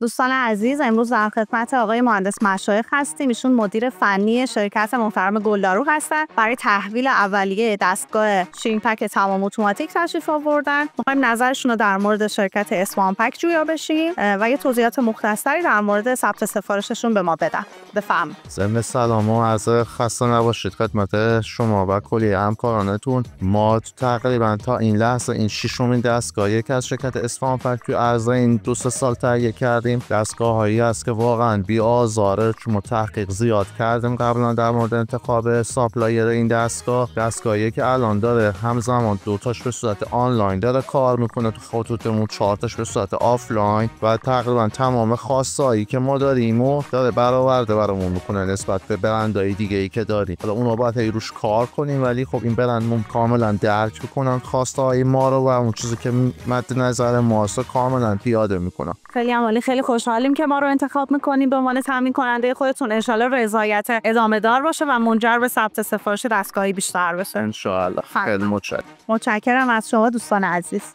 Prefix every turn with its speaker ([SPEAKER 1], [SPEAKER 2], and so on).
[SPEAKER 1] دوستان عزیز، امروز در خدمت آقای مهندس مشایخ هستیم. ایشون مدیر فنی شرکت محترم گلدارو هستن. برای تحویل اولیه دستگاه شیرین پک تمام اتوماتیک تشریف آوردن. می‌خوایم نظرشون رو در مورد شرکت اسوان پک جویا بشیم و یه توضیحات مختصری در مورد ثبت سفارششون به ما بدن. بفرمایید.
[SPEAKER 2] ضمن سلام و عرض خسته نباشید خدمت شما و کلی همکارانتون. ما تقریبا تا این لحظه این ششمین دستگاهی که از شرکت اسوان پک تو عرض این 2 سال تهیه کردیم. دستگاه‌هایی است که واقعا بی آزاره، چون تحقیق زیاد کردیم قبلا در مورد انتخاب ساپلایر این دستگاهی که الان داره همزمان 2 تاش به صورت آنلاین داره کار میکنه تو خطوطمون، 4 تاش به صورت آفلاین و تقریبا تمام خاصایی که ما داریم و داره برآورده برامون میکنه نسبت به برندهای دیگه‌ای که داریم. حالا اونها باید روش کار کنیم، ولی خب این برندمون کاملا درک میکنن خواستهای ما رو و اون چیزی که مد نظر ماست کاملا پیاده میکنن.
[SPEAKER 1] خیلی عالی، خیلی خوشحالیم که ما رو انتخاب میکنیم به عنوان تامین کننده خودتون. ان شاءالله رضایت ادامه دار باشه و منجر به ثبت سفارش دستگاهی بیشتر بشه.
[SPEAKER 2] ان شاءالله. خیلی متشکرم
[SPEAKER 1] از شما دوستان عزیز.